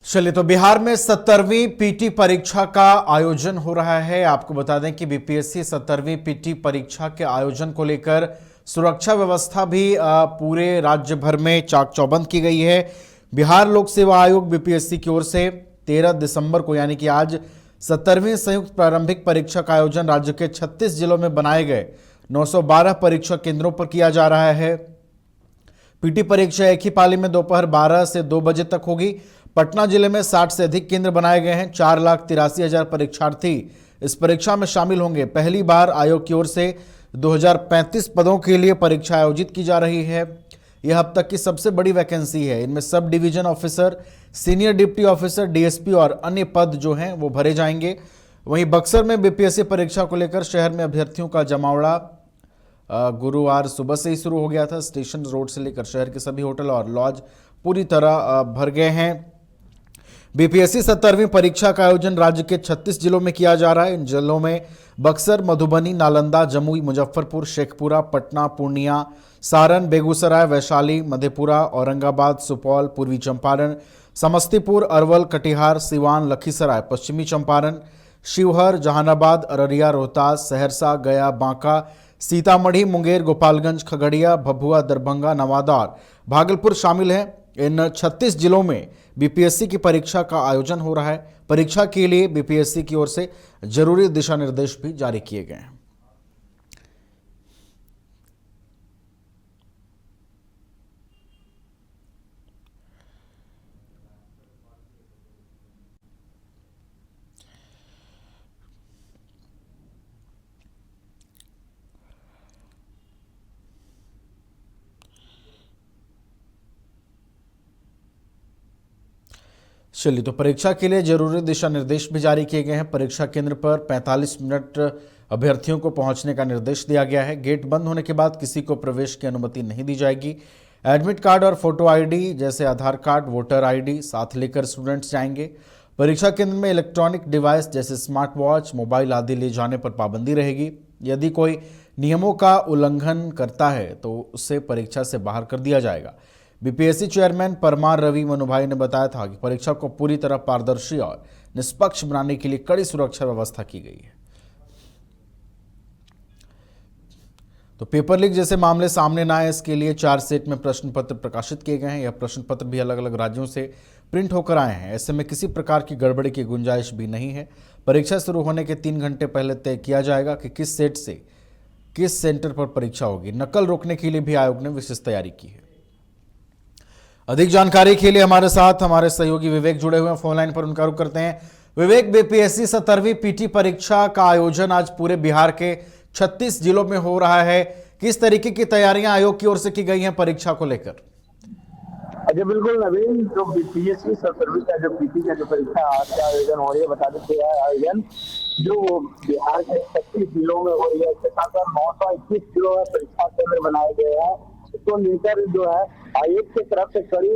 चलिए, तो बिहार में 70वीं पीटी परीक्षा का आयोजन हो रहा है। आपको बता दें कि बीपीएससी 70वीं पीटी परीक्षा के आयोजन को लेकर सुरक्षा व्यवस्था भी पूरे राज्य भर में चाक चौबंद की गई है। बिहार लोक सेवा आयोग बीपीएससी की ओर से 13 दिसंबर को यानी कि आज 70वीं संयुक्त प्रारंभिक परीक्षा का आयोजन राज्य के 36 जिलों में बनाए गए 912 परीक्षा केंद्रों पर किया जा रहा है। पीटी परीक्षा एक ही पाली में दोपहर 12 से 2 बजे तक होगी। पटना जिले में 60 से अधिक केंद्र बनाए गए हैं। 4,83,000 परीक्षार्थी इस परीक्षा में शामिल होंगे। पहली बार आयोग की ओर से 2035 पदों के लिए परीक्षा आयोजित की जा रही है। यह अब तक की सबसे बड़ी वैकेंसी है। इनमें sub division officer, senior deputy officer, DSP और अन्य पद जो हैं वो भरे जाएंगे। वहीं बक्सर में बीपीएससी परीक्षा को लेकर शहर में अभ्यर्थियों का जमावड़ा गुरुवार सुबह से ही शुरू हो गया था। स्टेशन रोड से लेकर शहर के सभी होटल और लॉज पूरी तरह भर गए हैं। बीपीएससी 70वीं परीक्षा का आयोजन राज्य के 36 जिलों में किया जा रहा है। इन जिलों में बक्सर, मधुबनी, नालंदा, जमुई, मुजफ्फरपुर, शेखपुरा, पटना, पूर्णिया, सारण, बेगूसराय, वैशाली, मधेपुरा, औरंगाबाद, सुपौल, पूर्वी चंपारण, समस्तीपुर, अरवल, कटिहार, सिवान, लखीसराय, पश्चिमी चंपारण, शिवहर, जहानाबाद, अररिया, रोहतास, सहरसा, गया, बांका, सीतामढ़ी, मुंगेर, गोपालगंज, खगड़िया, भभुआ, दरभंगा, नवादा और भागलपुर शामिल हैं। इन 36 जिलों में बीपीएससी की परीक्षा का आयोजन हो रहा है। परीक्षा के लिए बीपीएससी की ओर से जरूरी दिशा निर्देश भी जारी किए गए हैं। चलिए, तो परीक्षा के लिए जरूरी दिशा निर्देश भी जारी किए गए हैं। परीक्षा केंद्र पर 45 मिनट अभ्यर्थियों को पहुंचने का निर्देश दिया गया है। गेट बंद होने के बाद किसी को प्रवेश की अनुमति नहीं दी जाएगी। एडमिट कार्ड और फोटो आईडी जैसे आधार कार्ड, वोटर आईडी साथ लेकर स्टूडेंट्स जाएंगे। परीक्षा केंद्र में इलेक्ट्रॉनिक डिवाइस जैसे स्मार्ट वॉच, मोबाइल आदि ले जाने पर पाबंदी रहेगी। यदि कोई नियमों का उल्लंघन करता है तो उसे परीक्षा से बाहर कर दिया जाएगा। बीपीएससी चेयरमैन परमार रवि मनुभाई ने बताया था कि परीक्षा को पूरी तरह पारदर्शी और निष्पक्ष बनाने के लिए कड़ी सुरक्षा व्यवस्था की गई है। तो पेपर लीक जैसे मामले सामने ना आए, इसके लिए 4 सेट में प्रश्न पत्र प्रकाशित किए गए हैं। यह प्रश्न पत्र भी अलग अलग राज्यों से प्रिंट होकर आए हैं। ऐसे में किसी प्रकार की गड़बड़ी की गुंजाइश भी नहीं है। परीक्षा शुरू होने के 3 घंटे पहले तय किया जाएगा कि किस सेट से किस सेंटर पर परीक्षा होगी। नकल रोकने के लिए भी आयोग ने विशेष तैयारी की है। अधिक जानकारी के लिए हमारे साथ हमारे सहयोगी विवेक जुड़े हुए हैं फोन लाइन पर। उनका रुख करते हैं। विवेक, बीपीएससी 70वीं पीटी परीक्षा का आयोजन आज पूरे बिहार के 36 जिलों में हो रहा है। किस तरीके की तैयारियां आयोग की ओर से की गई हैं परीक्षा को लेकर? अच्छा, बिल्कुल नवीन, जो बीपीएससी 70वीं का जो पीटी का जो परीक्षा आज का आयोजन हो रही है, बता देते हैं आयोजन जो बिहार के 36 जिलों में हो रही है। इसके साथ 921 जिलों में परीक्षा केंद्र बनाए गए हैं। इसको लेकर जो है आयोग की तरफ से कड़ी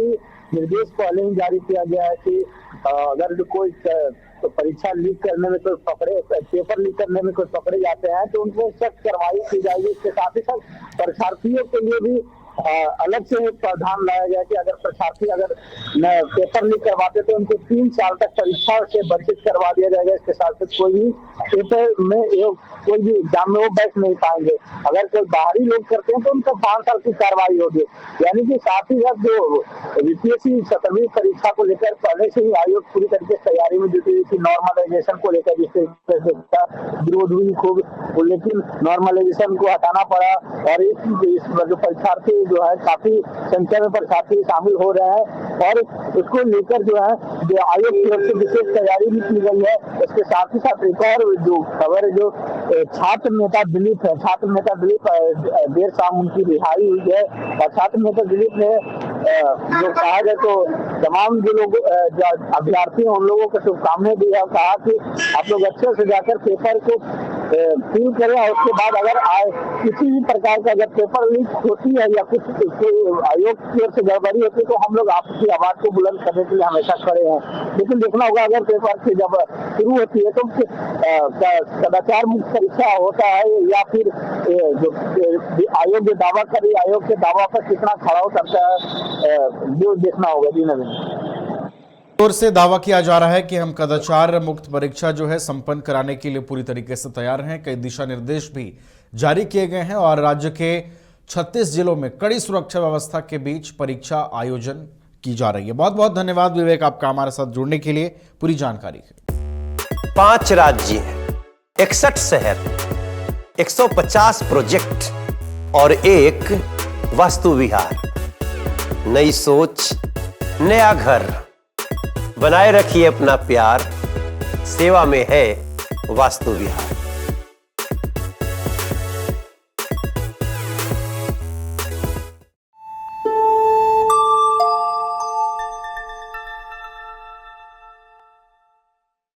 निर्देश पहले ही जारी किया गया है कि अगर जो कोई तो परीक्षा लीक करने में कोई पेपर लीक करने में कोई पकड़े जाते हैं तो उनको सख्त कार्रवाई की जाएगी। इसके साथ ही साथ परीक्षार्थियों के लिए भी अलग से प्रावधान लाया गया कि अगर परीक्षार्थी अगर पेपर लीक करवाते तो उनको 3 साल तक परीक्षा से वंचित करवा दिया जाएगा। इसके साथ साथ कोई भी पेपर में कोई भी एग्जाम में वो बैठ नहीं पाएंगे। अगर कोई बाहरी लोग करते हैं तो उनका 5 साल की कार्रवाई होगी। यानी कि साथ ही साथ जो बीपीएससी 70वीं परीक्षा को लेकर पहले से ही आयोग पूरी तरीके से तैयारी में जुटी हुई थी। नॉर्मलाइजेशन को लेकर जिससे विरोध हुई खूब, लेकिन नॉर्मलाइजेशन को हटाना पड़ा और इस जो परीक्षार्थी जो है काफी संख्या में परीक्षार्थी शामिल हो रहे हैं और उसको लेकर जो है आयोग की ओर से विशेष तैयारी भी की गई है। इसके साथ ही साथ एक और जो खबर है, जो छात्र नेता दिलीप है, छात्र नेता दिलीप देर शाम उनकी रिहाई हुई है और छात्र नेता दिलीप ने जो कहा जाए तो तमाम जो लोग अभ्यर्थी हैं उन लोगों को शुभकामनाएं दी है। कहा कि आप लोग अच्छे से जाकर पेपर को फिल करें और उसके बाद अगर किसी भी प्रकार का अगर पेपर लीक होती है या कुछ आयोग की ओर से गड़बड़ी होती है तो हम लोग आपकी आवाज को बुलंद करने के लिए हमेशा खड़े हैं। लेकिन देखना होगा अगर पेपर से जब शुरू होती है तो कदाचार मुक्त परीक्षा होता है या फिर जो आयोग जो दावा करे आयोग के दावा पर कितना खड़ा उतरता है, जो देखना होगा। जी नवीन। ओर से दावा किया जा रहा है कि हम कदाचार मुक्त परीक्षा जो है संपन्न कराने के लिए पूरी तरीके से तैयार हैं। कई दिशा निर्देश भी जारी किए गए हैं और राज्य के 36 जिलों में कड़ी सुरक्षा व्यवस्था के बीच परीक्षा आयोजन की जा रही है। बहुत बहुत धन्यवाद विवेक, आपका हमारे साथ जुड़ने के लिए, पूरी जानकारी है। 5 राज्य, 61 शहर, 150 प्रोजेक्ट और एक वास्तु विहार। नई सोच, नया घर। बनाए रखिए अपना प्यार, सेवा में है वास्तु विहार।